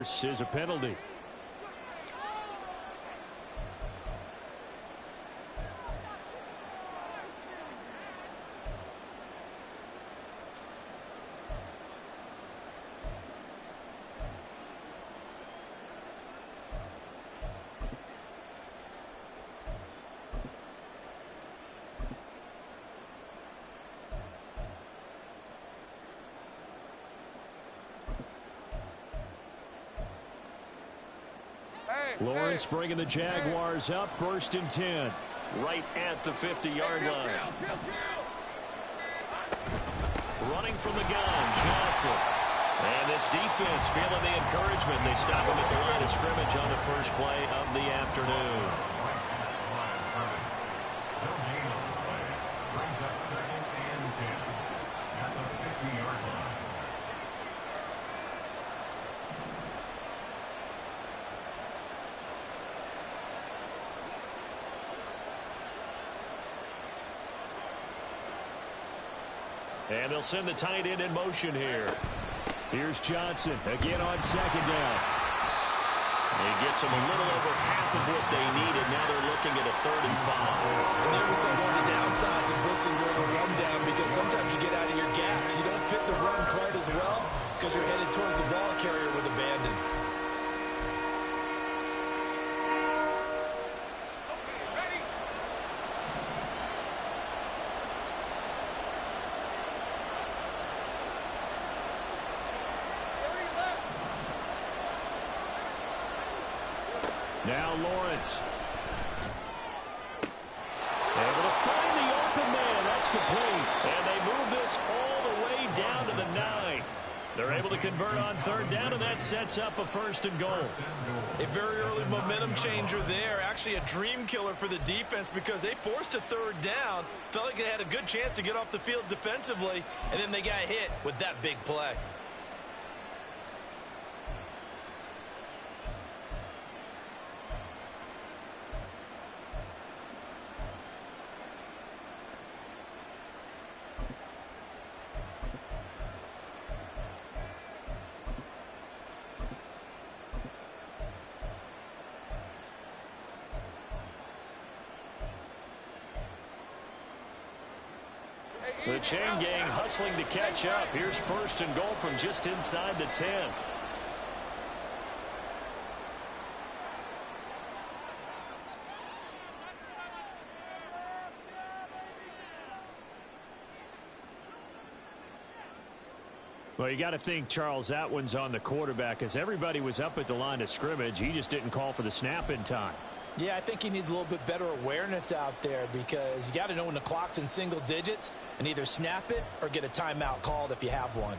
This is a penalty. Lawrence bringing the Jaguars up 1st and 10. Right at the 50-yard line. Running from the gun, Johnson. And this defense feeling the encouragement. They stop him at the line of scrimmage on the first play of the afternoon. And they'll send the tight end in motion here. Here's Johnson again on 2nd down. He gets them a little over half of what they needed. Now they're looking at a 3rd and 5. And there was one of the downsides of blitzing during a rundown, because sometimes you get out of your gaps. You don't fit the run quite as well because you're headed towards the ball carrier with abandon. Now Lawrence. Able to find the open man. That's complete. And they move this all the way down to the 9. They're able to convert on 3rd down, and that sets up a 1st and goal. A very early momentum changer there. Actually a dream killer for the defense, because they forced a 3rd down. Felt like they had a good chance to get off the field defensively, and then they got hit with that big play. The chain gang hustling to catch up. Here's 1st and goal from just inside the 10. Well, you got to think, Charles, that one's on the quarterback, as everybody was up at the line of scrimmage. He just didn't call for the snap in time. Yeah, I think he needs a little bit better awareness out there, because you got to know when the clock's in single digits and either snap it or get a timeout called if you have one.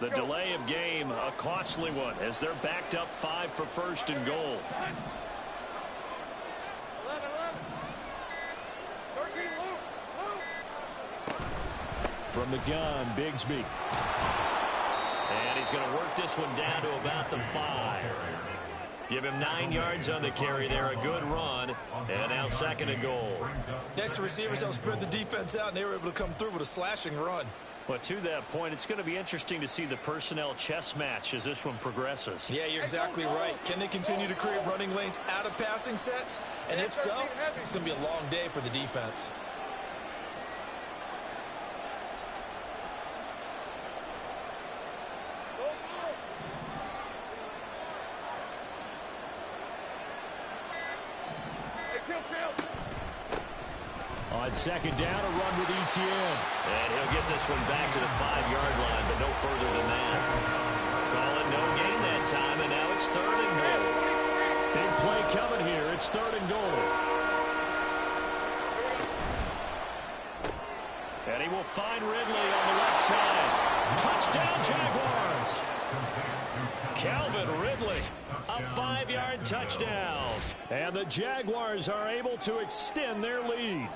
The delay of game, a costly one, as they're backed up 5 for 1st and goal. From the gun, Bigsby. And he's going to work this one down to about the 5. Give him 9 yards on the carry there. A good run. And now 2nd and goal. Next, receivers help spread the defense out, and they were able to come through with a slashing run. But to that point, it's going to be interesting to see the personnel chess match as this one progresses. Yeah, you're exactly right. Can they continue to create running lanes out of passing sets? And if so, it's going to be a long day for the defense. On 2nd down, a run with Etienne. And he'll get this one back to the 5-yard line, but no further than that. Call it no gain that time, and now it's 3rd and goal. Big play coming here. It's 3rd and goal. And he will find Ridley on the left side. Touchdown, Jaguars. Calvin Ridley, a 5-yard touchdown. And the Jaguars are able to extend their lead.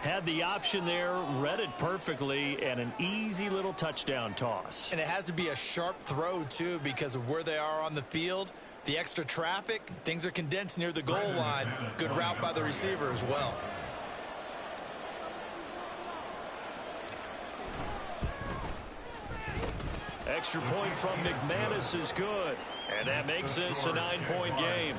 Had the option there, read it perfectly, and an easy little touchdown toss. And it has to be a sharp throw, too, because of where they are on the field. The extra traffic, things are condensed near the goal line. Good route by the receiver as well. Extra point from McManus is good. And that makes this a 9-point game.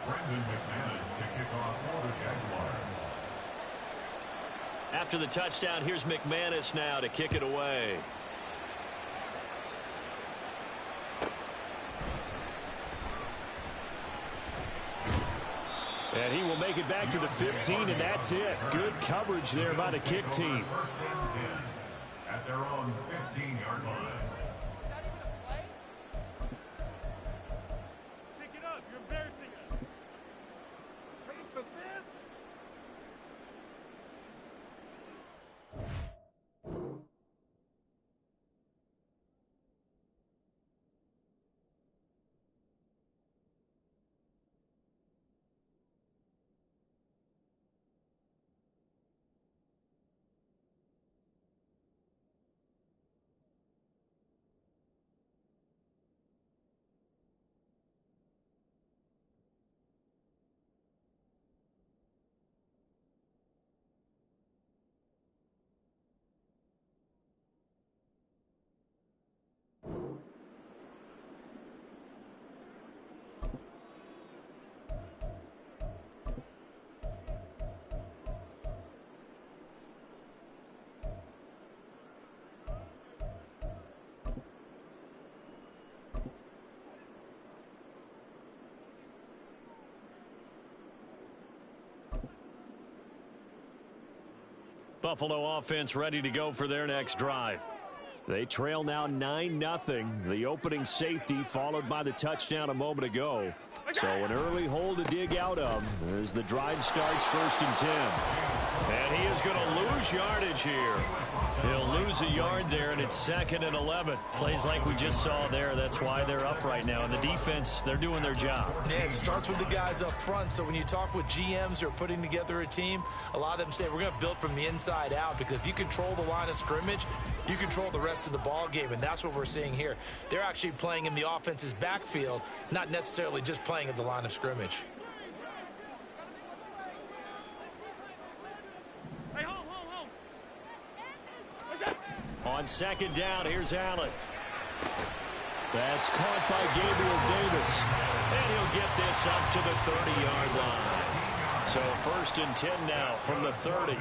Brendan McManus to kick off for the Jaguars. After the touchdown, here's McManus now to kick it away. And he will make it back to the 15, and that's it. Good coverage there by the kick team. First and 10 at their own 15-yard line. Pick it up. You're embarrassing us. Paid for this? Buffalo offense ready to go for their next drive. They trail now 9-0. The opening safety followed by the touchdown a moment ago. So an early hole to dig out of as the drive starts 1st and 10. And he is going to lose yardage here. He'll lose a yard there, and it's 2nd and 11. Plays like we just saw there. That's why they're up right now. And the defense, they're doing their job. Yeah, it starts with the guys up front. So when you talk with GMs who are putting together a team, a lot of them say we're going to build from the inside out, because if you control the line of scrimmage, you control the rest of the ball game, and that's what we're seeing here. They're actually playing in the offense's backfield, not necessarily just playing at the line of scrimmage. Hey, hold. On 2nd down, here's Allen. That's caught by Gabriel Davis. And he'll get this up to the 30-yard line. So 1st and 10 now from the 30.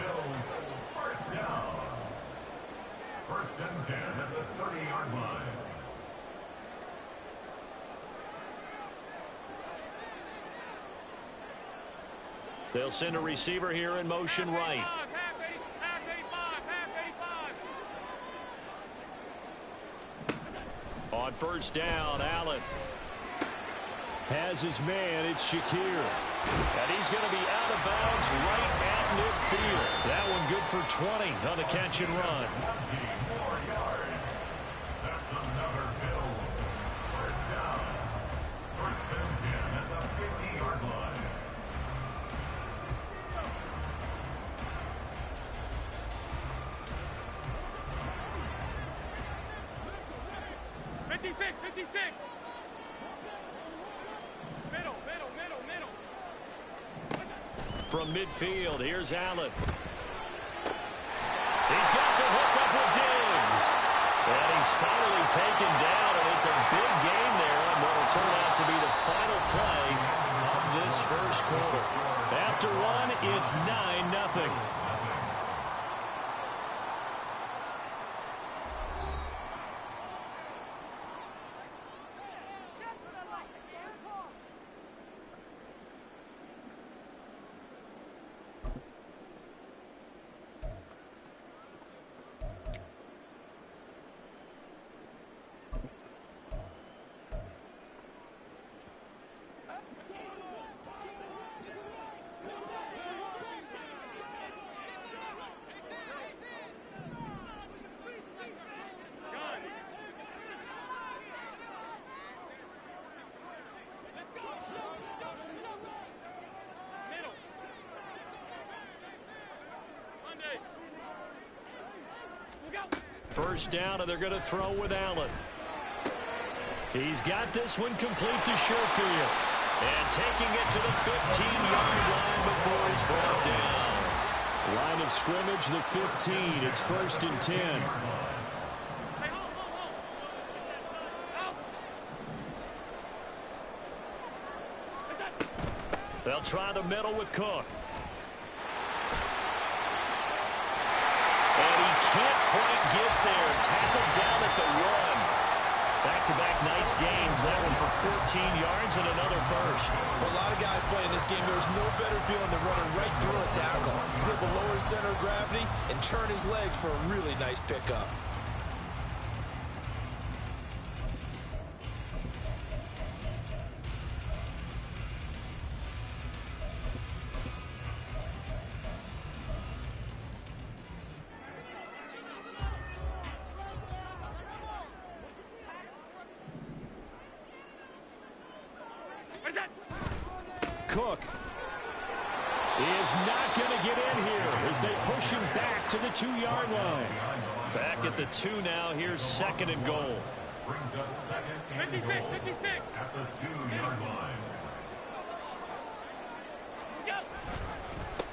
First down. 1st and 10 at the 30-yard line. They'll send a receiver here in motion right. Half 85. On 1st down, Allen has his man. It's Shakir. And he's going to be out of bounds right at midfield. That one good for 20 on the catch and run. 4 yards. That's another Bills. First down. 1st and 10 at the 50-yard line. 56. Middle. From midfield, here's Allen. He's got the hook up with Diggs. And he's finally taken down, and it's a big game there on what will turn out to be the final play of this 1st quarter. After one, it's 9-0. first down, and they're going to throw with Allen. He's got this one complete to Sherfield. And taking it to the 15-yard line before he's brought down. Line of scrimmage, the 15. It's 1st and 10. They'll try the middle with Cook. And he can't quite get there. Tackled down at the 1. Back-to-back nice gains. That one for 14 yards and another first. For a lot of guys playing this game, there's no better feeling than running right through a tackle. He's able to lower his center of gravity and churn his legs for a really nice pickup. Cook is not going to get in here as they push him back to the 2-yard line. Back at the 2 now. Here's 2nd and goal. Brings up 2nd and goal 56. at the 2-yard line.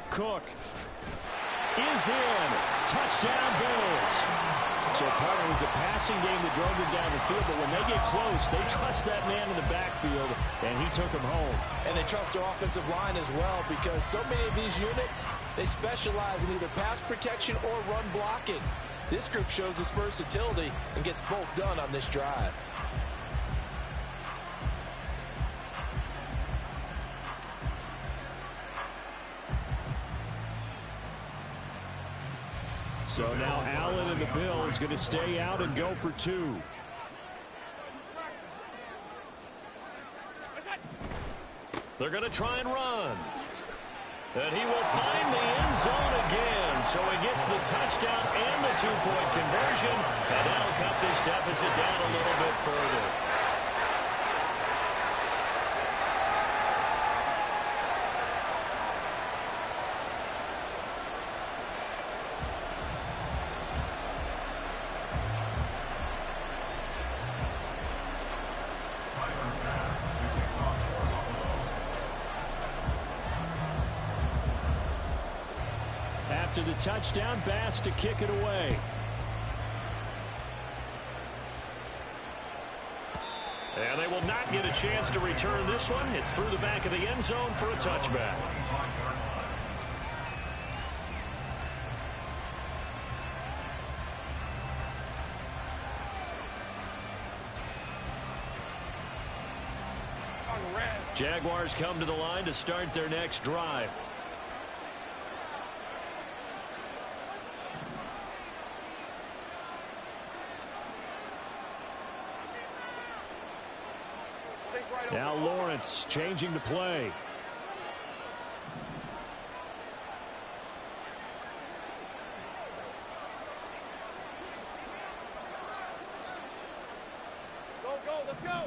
Cook is in. Touchdown, Bills. So part of it was a passing game that drove them down the field, but when they get close, they trust that man in the backfield, and he took him home. And they trust their offensive line as well, because so many of these units, they specialize in either pass protection or run blocking. This group shows its versatility and gets both done on this drive. So now Allen and the Bills going to stay out and go for 2. They're going to try and run. And he will find the end zone again. So he gets the touchdown and the 2-point conversion. And that'll cut this deficit down a little bit further. After the touchdown, Bass to kick it away. And they will not get a chance to return this one. It's through the back of the end zone for a touchback. Jaguars come to the line to start their next drive. Now Lawrence changing to play. Go, let's go.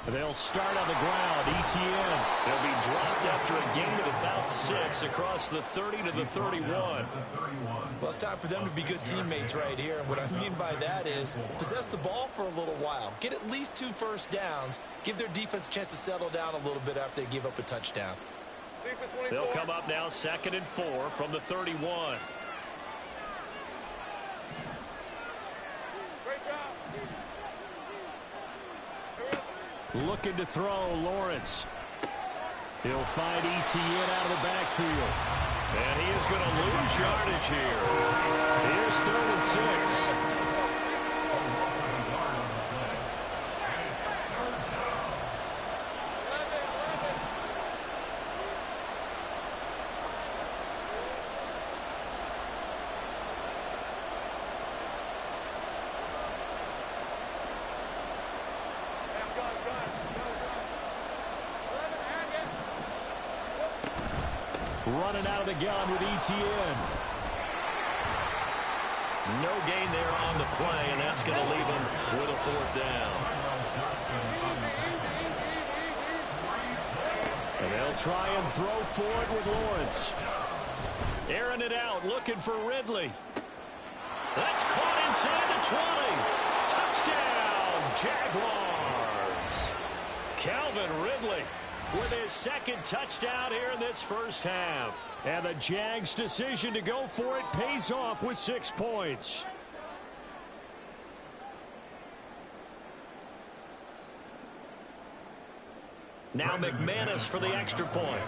They'll start on the ground. ETN. They'll be dropped after a gain of about 6 across the 30 to the 31. Well, it's time for them to be good teammates right here. And what I mean by that is possess the ball for a little while. Get at least 2 first downs. Give their defense a chance to settle down a little bit after they give up a touchdown. They'll come up now 2nd and 4 from the 31. Looking to throw, Lawrence. He'll find ETN out of the backfield. And he is going to lose yardage here. Here's 3rd and 6. Running out of the gun with ETN. No gain there on the play, and that's going to leave him with a 4th down. And they'll try and throw for it with Lawrence. Airing it out, looking for Ridley. That's caught inside the 20. Touchdown, Jaguars. Calvin Ridley with his second touchdown here in this first half. And the Jags' decision to go for it pays off with 6 points. Now McManus for the extra point.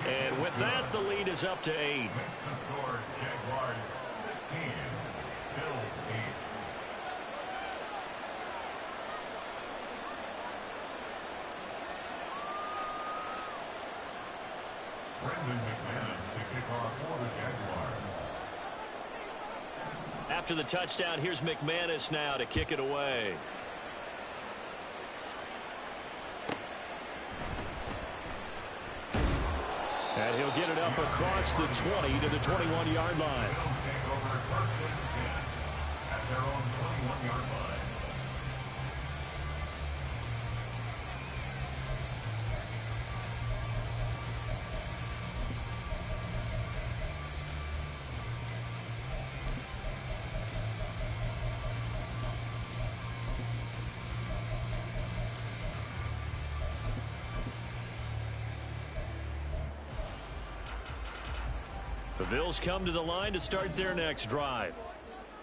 And with that, the lead is up to 8. Score, Jaguars 16, Bills 8. Brendan McManus to kick off for the Jaguars. After the touchdown, here's McManus now to kick it away. And he'll get it up across the 20 to the 21-yard line. Bills take over first and 10 at their own 21-yard line. The Bills come to the line to start their next drive.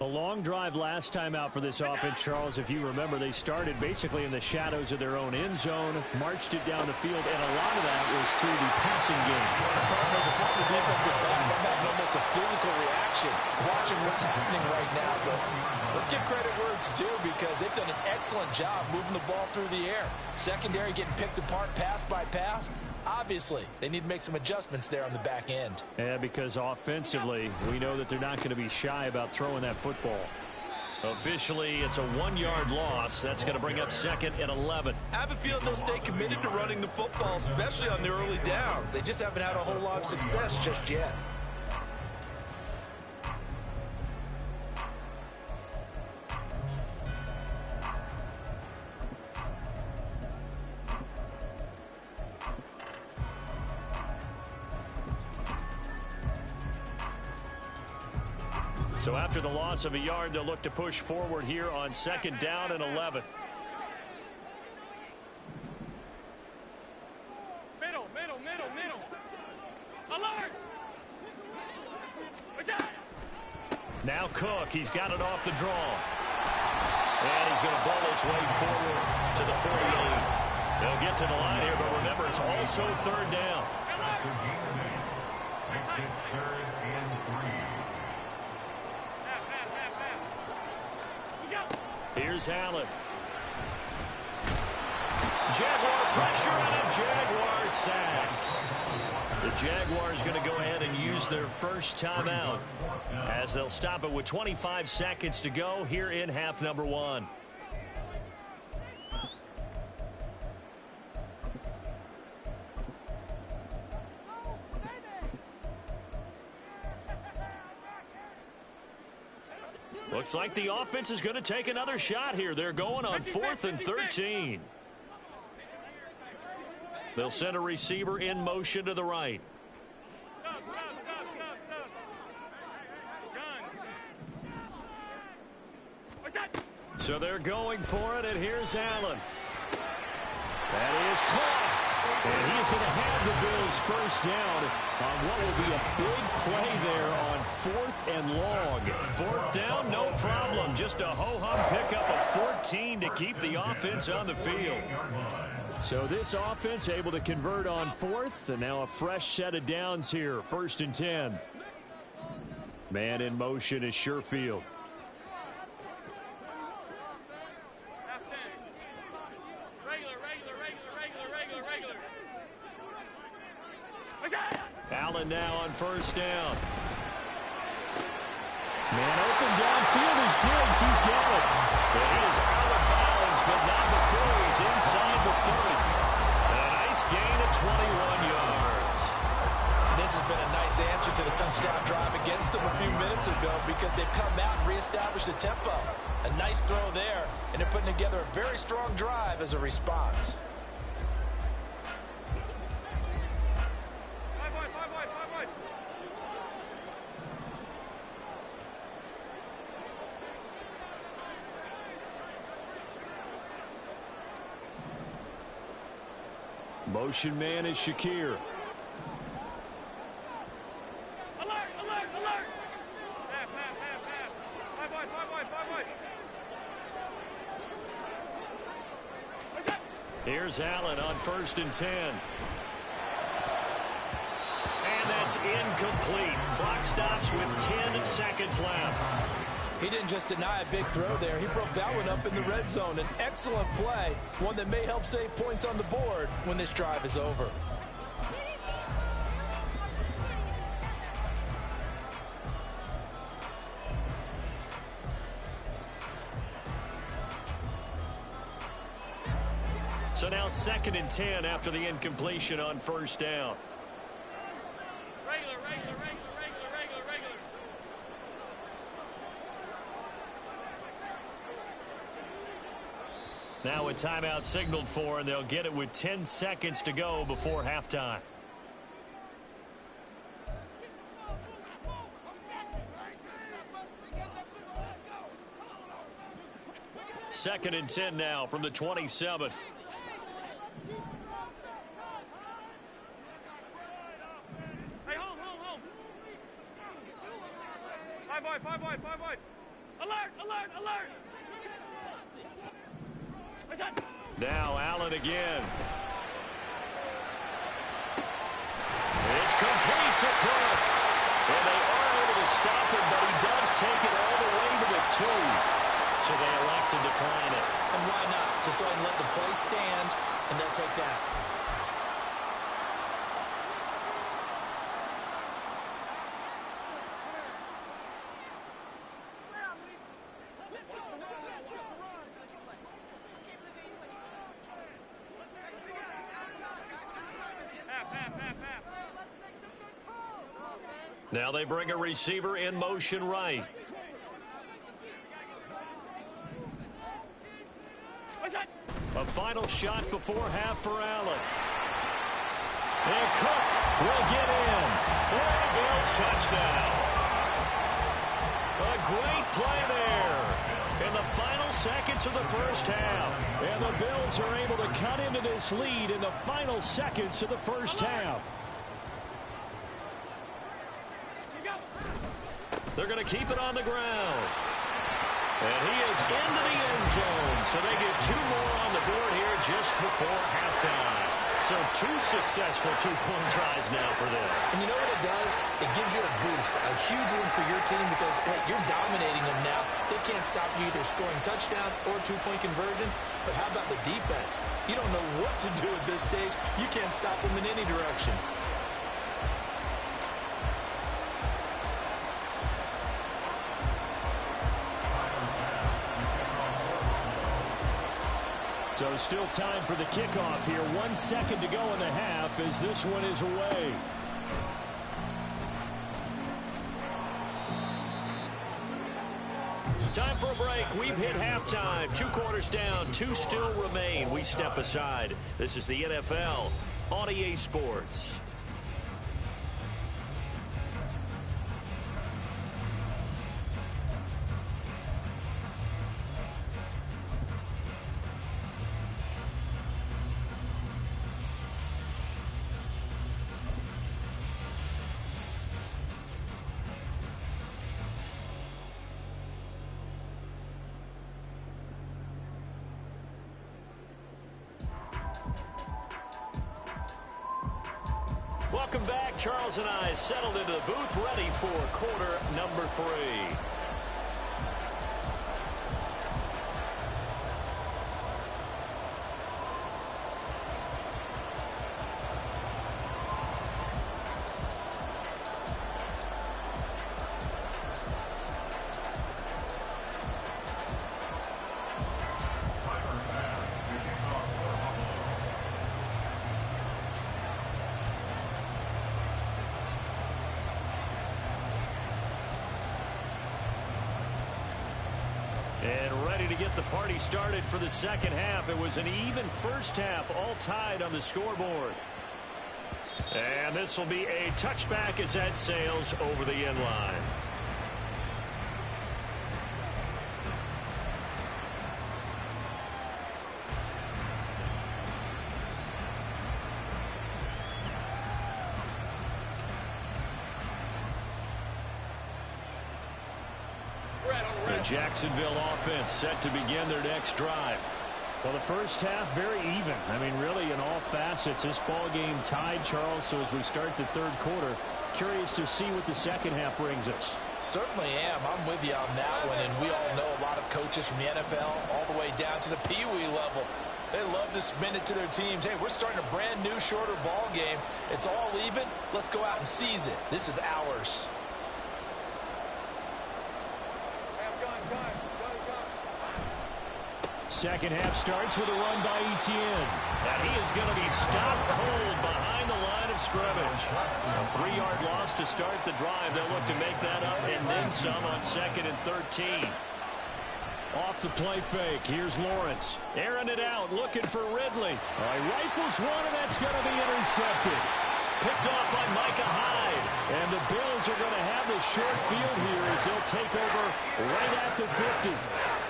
A long drive last time out for this offense, Charles. If you remember, they started basically in the shadows of their own end zone, marched it down the field, and a lot of that was through the passing game. There's a former defensive back. I'm having almost a physical reaction watching what's happening right now. But let's give credit where it's due because they've done an excellent job moving the ball through the air. Secondary getting picked apart pass by pass. Obviously, they need to make some adjustments there on the back end. Yeah, because offensively, we know that they're not going to be shy about throwing that football. Officially, it's a 1-yard loss. That's going to bring up second and 11. I have a feeling they'll stay committed to running the football, especially on the early downs. They just haven't had a whole lot of success just yet. So after the loss of a yard, they'll look to push forward here on second down and 11. Middle. Alert! Now Cook, he's got it off the draw. And he's going to ball his way forward to the 48. They'll get to the line here, but remember, it's also third down. That's the game today. Makes it 3rd and 3. Here's Allen. Jaguar pressure and a Jaguar sack. The Jaguars going to go ahead and use their first timeout as they'll stop it with 25 seconds to go here in half number 1. Looks like the offense is going to take another shot here. They're going on 4th and 13. They'll send a receiver in motion to the right. So they're going for it, and here's Allen. That is caught. And he is going to have the Bills first down on what will be a big play there on 4th and long. 4th down, no problem. Just a ho-hum pickup of 14 to keep the offense on the field. So this offense able to convert on 4th, and now a fresh set of downs here. 1st and 10. Man in motion is Sherfield. Allen now on 1st down. Man open downfield is Diggs. He's got it. But he is out of bounds, but not before he's inside the 30. A nice gain of 21 yards. This This has been a nice answer to the touchdown drive against them a few minutes ago because they've come out and reestablished the tempo. A nice throw there, and they're putting together a very strong drive as a response. Motion man is Shakir. Here's Allen on 1st and 10. And that's incomplete. Clock stops with 10 seconds left. He didn't just deny a big throw there. He broke that one up in the red zone. An excellent play, one that may help save points on the board when this drive is over. So now 2nd and 10 after the incompletion on 1st down. Regular. Now a timeout signaled for, and they'll get it with 10 seconds to go before halftime. Second and 10 now from the 27. Hey, hold. 5 wide. Alert. Now Allen again. It's complete to Cook. And they are able to stop him, but he does take it all the way to the 2. So they elect to decline it. And why not? Just go ahead and let the play stand, and they'll take that. Now they bring a receiver in motion right. A final shot before half for Allen. And Cook will get in for a Bills touchdown. A great play there in the final seconds of the first half. And the Bills are able to cut into this lead in the final seconds of the first half. They're going to keep it on the ground. And he is into the end zone. So they get 2 more on the board here just before halftime. So 2 successful two-point tries now for them. And you know what it does? It gives you a boost, a huge one for your team because, hey, you're dominating them now. They can't stop you either scoring touchdowns or 2-point conversions. But how about the defense? You don't know what to do at this stage. You can't stop them in any direction. So still time for the kickoff here. 1 second to go in the half as this one is away. Time for a break. We've hit halftime. 2 quarters down. 2 still remain. We step aside. This is the NFL on EA Sports. Welcome back. Charles and I settled into the booth, ready for quarter number 3. to get the party started for the second half. It was an even first half, all tied on the scoreboard. And this will be a touchback as that sails over the end line. The Jacksonville offense set to begin their next drive. Well, the first half, very even. I mean, really, in all facets, this ball game tied, Charles. So as we start the third quarter, curious to see what the second half brings us. Certainly am. I'm with you on that one. And we all know a lot of coaches from the NFL all the way down to the Pee Wee level. They love to spin it to their teams. Hey, we're starting a brand new, shorter ball game. It's all even. Let's go out and seize it. This is ours. Second half starts with a run by Etienne. And he is going to be stopped cold behind the line of scrimmage. A 3-yard loss to start the drive. They'll look to make that up and then some on 2nd and 13. Off the play fake. Here's Lawrence. Airing it out, looking for Ridley. All right, rifles one, and that's going to be intercepted. Picked off by Micah Hyde. And the Bills are going to have the short field here as they'll take over right at the 50.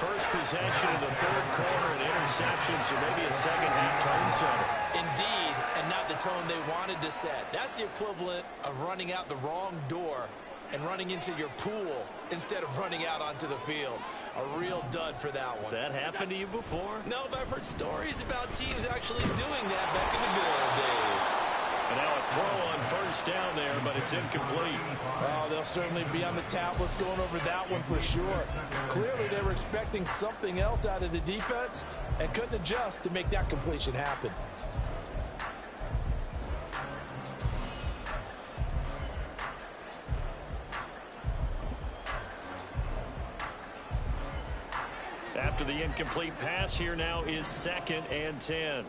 First possession of the third quarter, an interception, so maybe a second-half tone setter. Indeed, and not the tone they wanted to set. That's the equivalent of running out the wrong door and running into your pool instead of running out onto the field. A real dud for that one. Has that happened to you before? No, but I've heard stories about teams actually doing that back in the good old days. And now a throw on first down there, but it's incomplete. Oh, they'll certainly be on the tablets going over that one for sure. Clearly, they were expecting something else out of the defense and couldn't adjust to make that completion happen. After the incomplete pass, here now is 2nd and 10.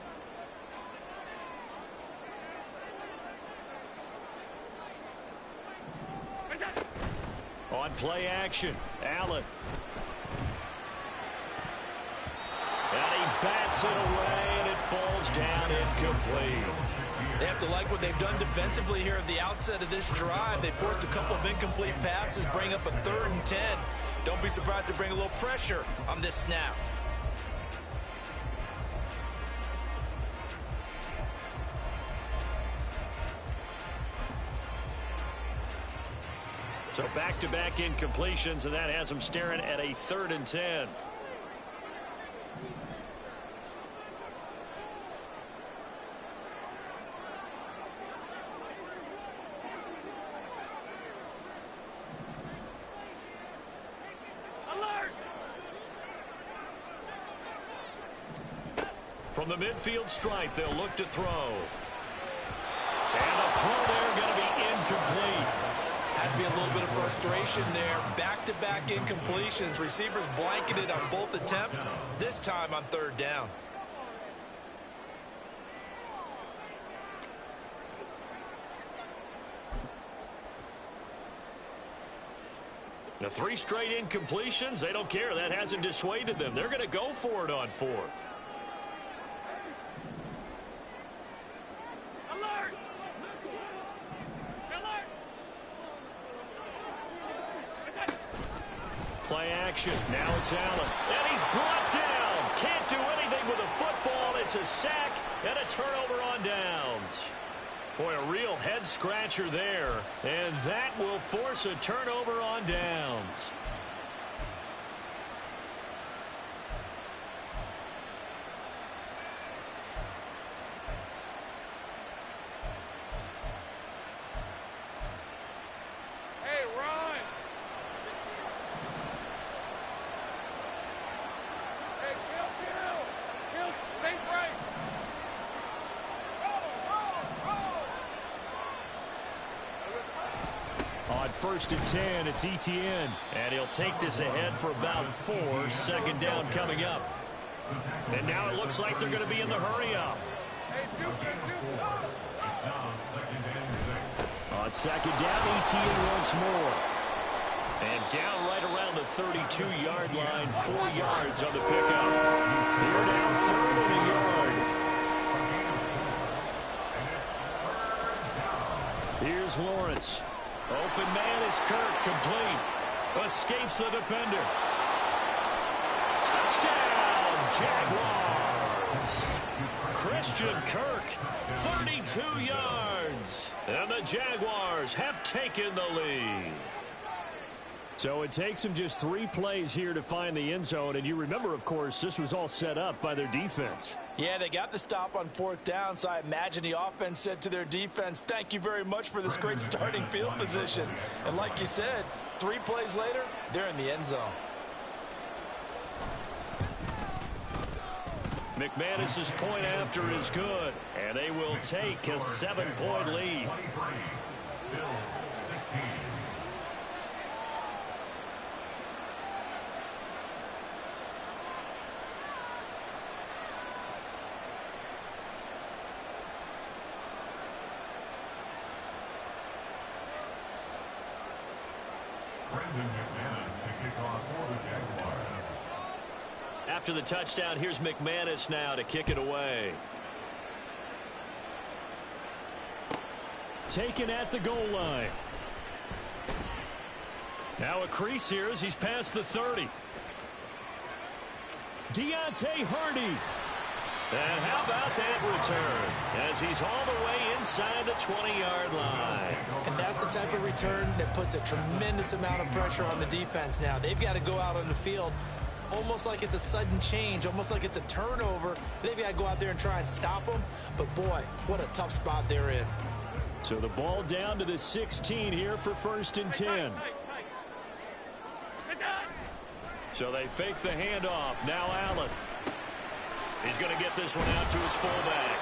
On play action, Allen. And he bats it away, and it falls down incomplete. They have to like what they've done defensively here at the outset of this drive. They forced a couple of incomplete passes, bring up a 3rd and 10. Don't be surprised to bring a little pressure on this snap. So back-to-back incompletions, and that has them staring at a 3rd and 10. Alert! From the midfield stripe, they'll look to throw. And the throw there going to be incomplete. Has to be a little bit of frustration there. Back-to-back incompletions. Receivers blanketed on both attempts, this time on 3rd down. The 3 straight incompletions, they don't care. That hasn't dissuaded them. They're going to go for it on 4th. Alert! Alert! Play action. Now it's Allen. And he's brought down. Can't do anything with a football. It's a sack and a turnover on downs. Boy, a real head-scratcher there. And that will force a turnover on downs. Hey, run! Hey, kill! Kill, stay right! On 1st and 10, it's Etienne. And he'll take this ahead for about 4. 2nd down coming up. And now it looks like they're going to be in the hurry-up. Hey, Juke! It's now 2nd and 6. On 2nd down, Etienne once more. And down right around the 32-yard line, 4 yards on the pickup. Here down 3rd and a yard. Here's Lawrence. Open man is Kirk, complete. Escapes the defender. Touchdown, Jaguars. Christian Kirk, 32 yards. And the Jaguars have taken the lead. So it takes them just 3 plays here to find the end zone. And you remember, of course, this was all set up by their defense. Yeah, they got the stop on 4th down, so I imagine the offense said to their defense, thank you very much for this great starting field position. And like you said, 3 plays later, they're in the end zone. McManus's point after is good, and they will take a 7-point lead. Bills 16. Brendan McManus to kick off for the Jaguars. After the touchdown, here's McManus now to kick it away. Taken at the goal line. Now a crease here as he's past the 30. Deontay Hardy. And how about that return as he's all the way inside the 20-yard line. And that's the type of return that puts a tremendous amount of pressure on the defense now. They've got to go out on the field almost like it's a sudden change, almost like it's a turnover. They've got to go out there and try and stop them. But, boy, what a tough spot they're in. So the ball down to the 16 here for 1st and 10. So they fake the handoff. Now Allen. He's going to get this one out to his fullback.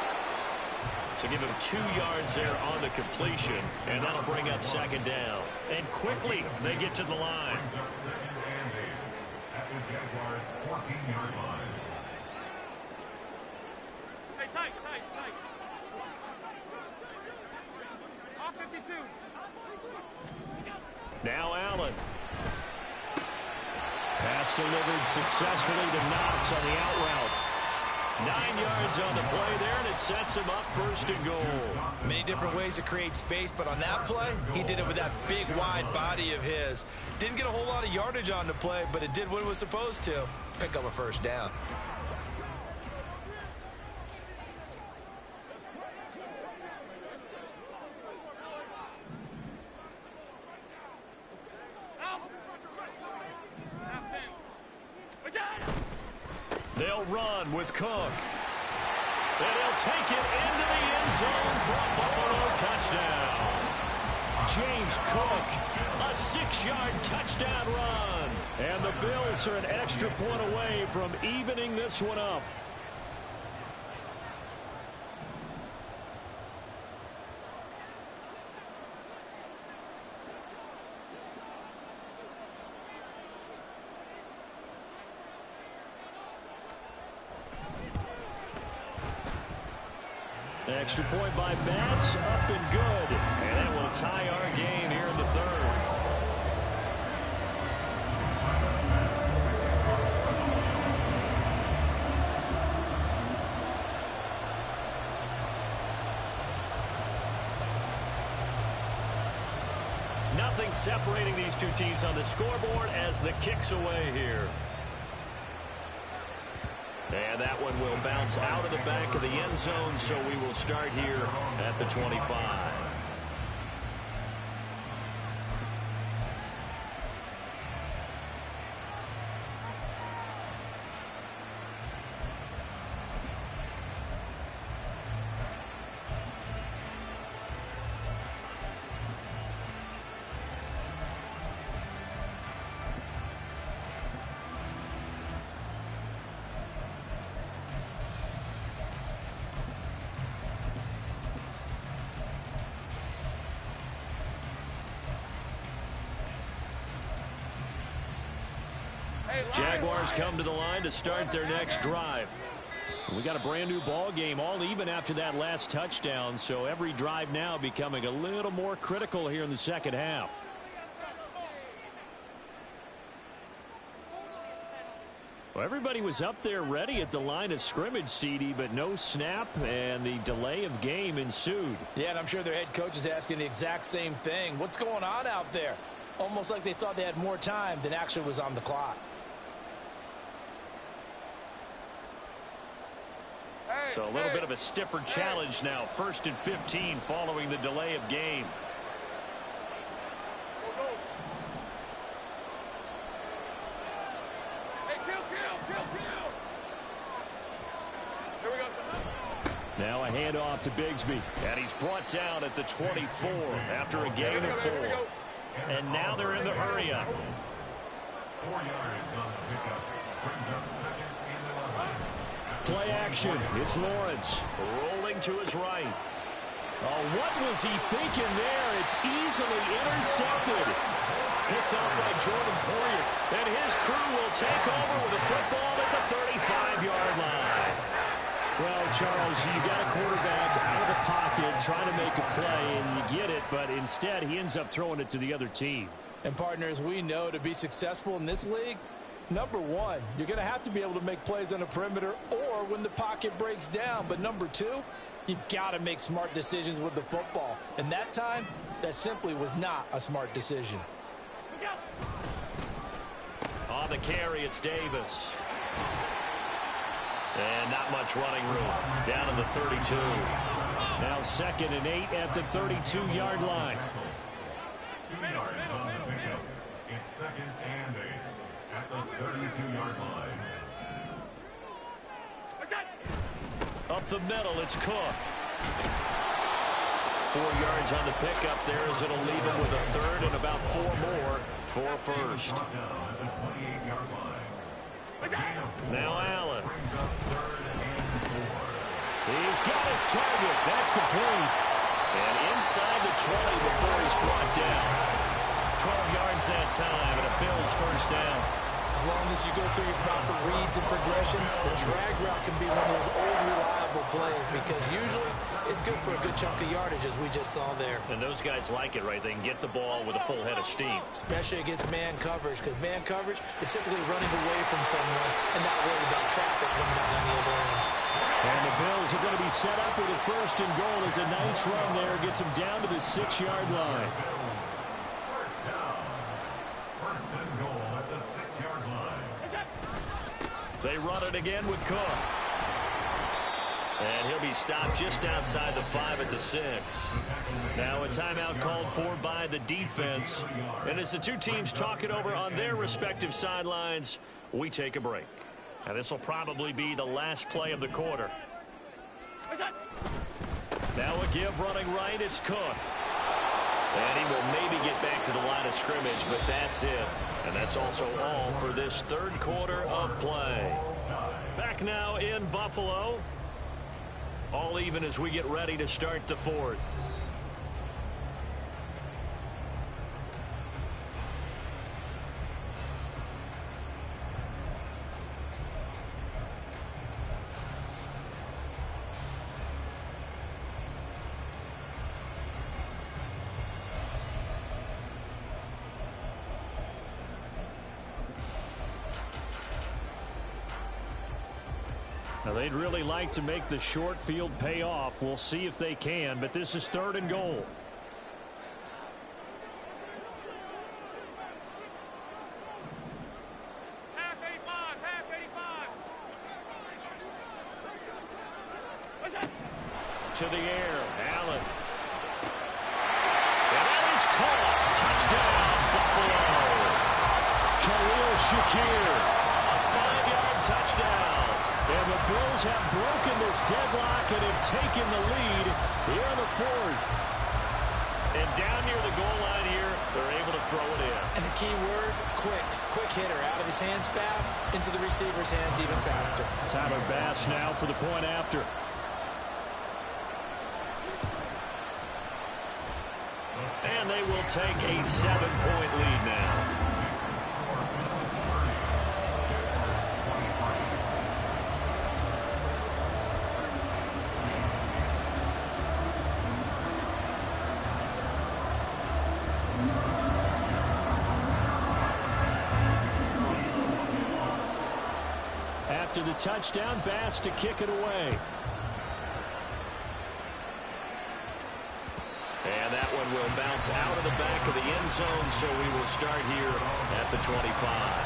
So give him 2 yards there on the completion, and that'll bring up 2nd down. And quickly, they get to the line. Brings up 2nd and 8 at the Jaguars' 14-yard line. Hey, tight. Off 52. Now Allen. Pass delivered successfully to Knox on the out route. 9 yards on the play there, and it sets him up 1st and goal. Many different ways to create space, but on that play, he did it with that big, wide body of his. Didn't get a whole lot of yardage on the play, but it did what it was supposed to. Pick up a 1st down. They'll run with Cook. And he'll take it into the end zone for a Buffalo touchdown. James Cook, a 6-yard touchdown run. And the Bills are an extra point away from evening this one up. Extra point by Bass, up and good. And that will tie our game here in the 3rd. Nothing separating these two teams on the scoreboard as the kick's away here. And that one will bounce out of the back of the end zone, so we will start here at the 25. Jaguars come to the line to start their next drive. We got a brand new ball game, all even after that last touchdown, so every drive now becoming a little more critical here in the second half. Well, everybody was up there ready at the line of scrimmage, CD, but no snap, and the delay of game ensued. Yeah, and I'm sure their head coach is asking the exact same thing. What's going on out there? Almost like they thought they had more time than actually was on the clock. So a little bit of a stiffer challenge now. 1st and 15 following the delay of game. Now a handoff to Bigsby. And he's brought down at the 24 after a gain of 4. And now they're in the hurry-up. 4 yards on the pickup. Brings up 2nd and 11. Play action. It's Lawrence rolling to his right. Oh, what was he thinking there? It's easily intercepted. Picked up by Jordan Poyer. And his crew will take over with a football at the 35-yard line. Well, Charles, you got a quarterback out of the pocket trying to make a play, and you get it, but instead he ends up throwing it to the other team. And partners, we know to be successful in this league, number one, you're going to have to be able to make plays on the perimeter or when the pocket breaks down. But number two, you've got to make smart decisions with the football. And that time, that simply was not a smart decision. On the carry, it's Davis. And not much running room. Down to the 32. Now 2nd and 8 at the 32-yard line. 2 yards on the pickup. It's 2nd and 8 at the 32-yard line. Up the middle, it's Cook. 4 yards on the pickup there as it'll leave him with a 3rd and about 4 more for first. Brought down at the 28-yard line. Now Allen. He's got his target. That's complete. And inside the 20 before he's brought down. 12 yards that time, and a Bills first down. As long as you go through your proper reads and progressions, the drag route can be one of those old reliable plays because usually it's good for a good chunk of yardage, as we just saw there. And those guys like it, right? They can get the ball with a full head of steam. Especially against man coverage, because man coverage, you're typically running away from someone and not worried about traffic coming out on the other end. And the Bills are going to be set up with a 1st and goal as a nice run there. Gets him down to the 6-yard line. First down. 1st and goal at the 6-yard line. They run it again with Cook. And he'll be stopped just outside the 5 at the 6. Now a timeout called for by the defense. And as the two teams talk it over on their respective sidelines, we take a break. And this will probably be the last play of the quarter. Now a give running right, it's Cook. And he will maybe get back to the line of scrimmage, but that's it. And that's also all for this 3rd quarter of play. Back now in Buffalo. All even as we get ready to start the 4th. Now they'd really like to make the short field pay off. We'll see if they can, but this is 3rd and goal. Half 85. To the air, Allen. And that is caught. Touchdown, Buffalo. Khalil Shakir. A 5-yard touchdown. And the Bills have broken this deadlock and have taken the lead here in the 4th. And down near the goal line here, they're able to throw it in. And the key word, quick. Quick hitter. Out of his hands fast, into the receiver's hands even faster. Tyler Bass now for the point after. And they will take a 7-point lead now. After the touchdown, Bass to kick it away. And that one will bounce out of the back of the end zone, so we will start here at the 25.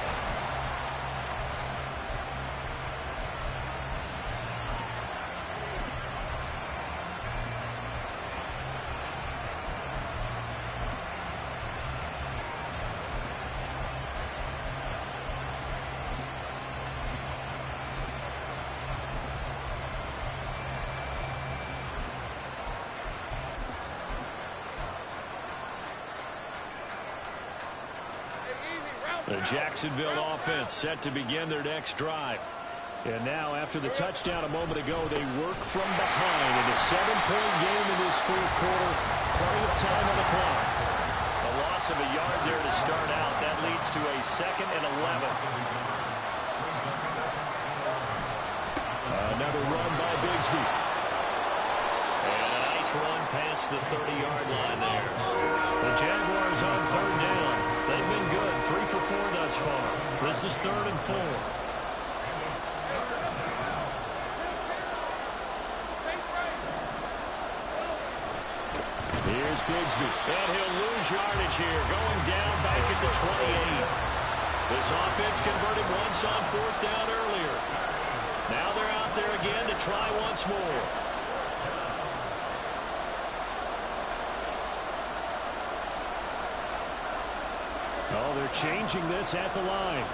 The Jacksonville offense set to begin their next drive. And now, after the touchdown a moment ago, they work from behind in a 7-point game in this fourth quarter. Plenty of time on the clock. A loss of a yard there to start out. That leads to a 2nd and 11. Another run by Bigsby. And a nice run past the 30-yard line there. The Jaguars on 3rd down. They've been good, 3 for 4 thus far. This is 3rd and 4. Here's Bigsby. And he'll lose yardage here, going down back at the 28. This offense converted once on 4th down earlier. Now they're out there again to try once more. Oh, they're changing this at the line.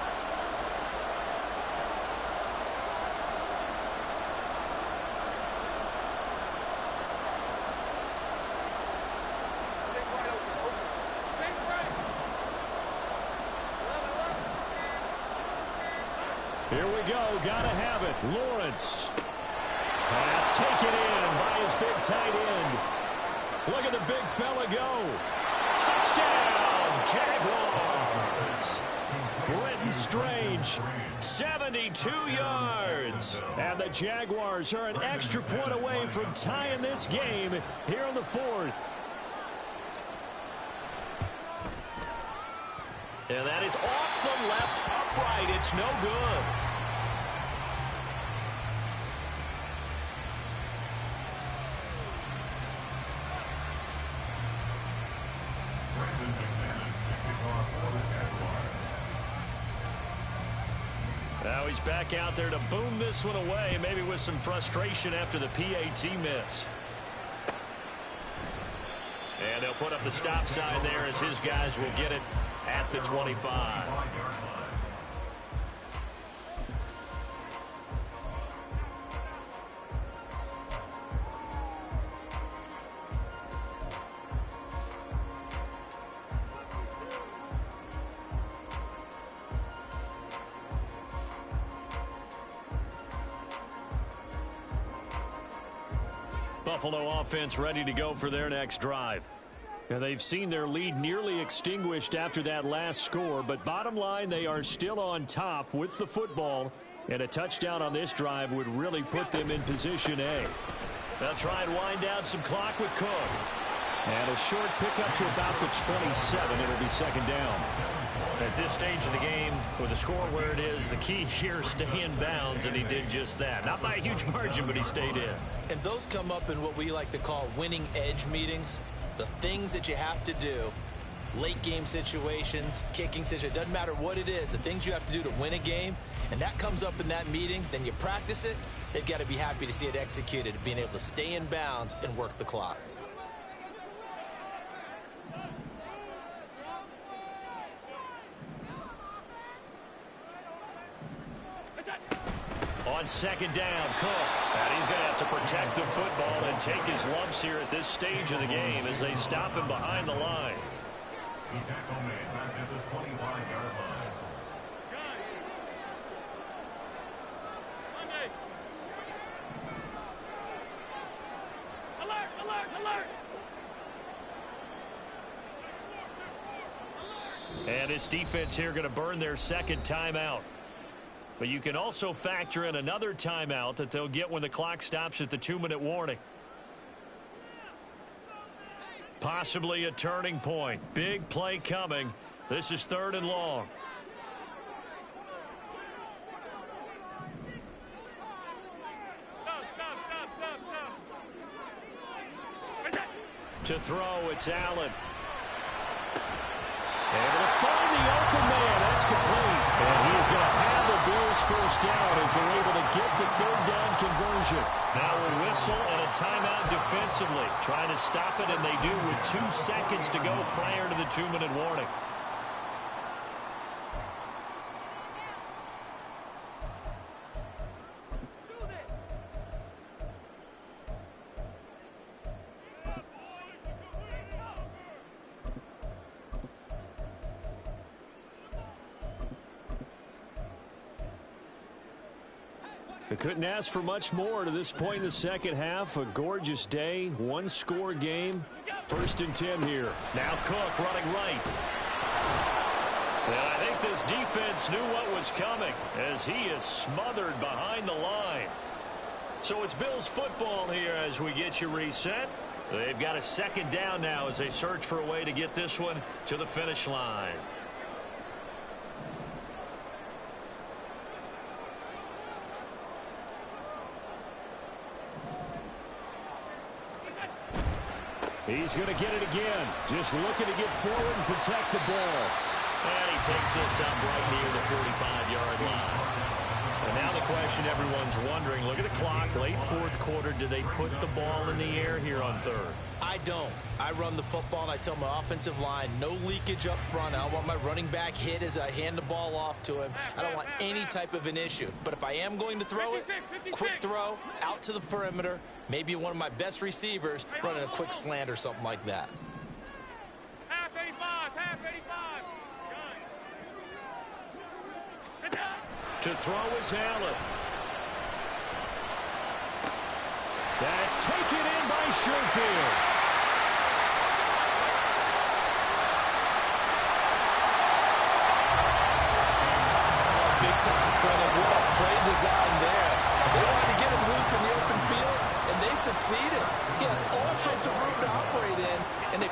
Here we go. Gotta have it. Lawrence. Pass taken in by his big tight end. Look at the big fella go. Touchdown, Jaguars. Britton Strange, 72 yards. And the Jaguars are an extra point away from tying this game here in the 4th. And that is off the left upright. It's no good. Now he's back out there to boom this one away, maybe with some frustration after the PAT miss. And they'll put up the stop sign there as his guys will get it at the 25. Buffalo offense ready to go for their next drive. And they've seen their lead nearly extinguished after that last score, but bottom line, they are still on top with the football, and a touchdown on this drive would really put them in position A. They'll try and wind down some clock with Cook. And a short pickup to about the 27. It'll be 2nd down. At this stage of the game, with the score where it is, the key here is stay in bounds, and he did just that. Not by a huge margin, but he stayed in. And those come up in what we like to call winning edge meetings. The things that you have to do, late game situations, kicking situations, doesn't matter what it is, the things you have to do to win a game, and that comes up in that meeting, then you practice it, they've got to be happy to see it executed, being able to stay in bounds and work the clock. On 2nd down, Cook. And he's going to have to protect the football and take his lumps here at this stage of the game as they stop him behind the line. The tackle made back at the 25-yard line. Alert, alert, alert! And this defense here going to burn their 2nd timeout. But you can also factor in another timeout that they'll get when the clock stops at the 2-minute warning. Possibly a turning point. Big play coming. This is 3rd and long. To throw, it's Allen. Able to find the open man. That's complete. And he is going to have the Bills first down as they're able to get the third down conversion. Now a whistle and a timeout defensively. Trying to stop it, and they do with 2 seconds to go prior to the 2-minute warning. They couldn't ask for much more to this point in the second half. A gorgeous day, one-score game. 1st and 10 here. Now Cook running right. And I think this defense knew what was coming as he is smothered behind the line. So it's Bills football here as we get you reset. They've got a 2nd down now as they search for a way to get this one to the finish line. He's going to get it again. Just looking to get forward and protect the ball. And he takes this up right near the 45-yard line. And now the question everyone's wondering, look at the clock, late 4th quarter, do they put the ball in the air here on 3rd? I don't. I run the football, and I tell my offensive line, no leakage up front. I don't want my running back hit as I hand the ball off to him. I don't want any type of an issue. But if I am going to throw it, quick throw, out to the perimeter, maybe one of my best receivers running a quick slant or something like that. Half 85, half 85. To throw is Allen. That's taken in by Sherfield. Big time for them. What a play design there. They wanted to get him loose in the open field, and they succeeded. He had all sorts of room to operate in, and they...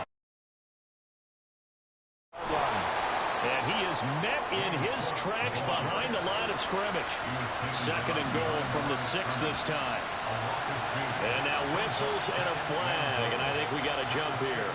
And he is met in his tracks behind the line of scrimmage. 2nd and goal from the 6 this time. And now whistles and a flag, and I think we got a jump here.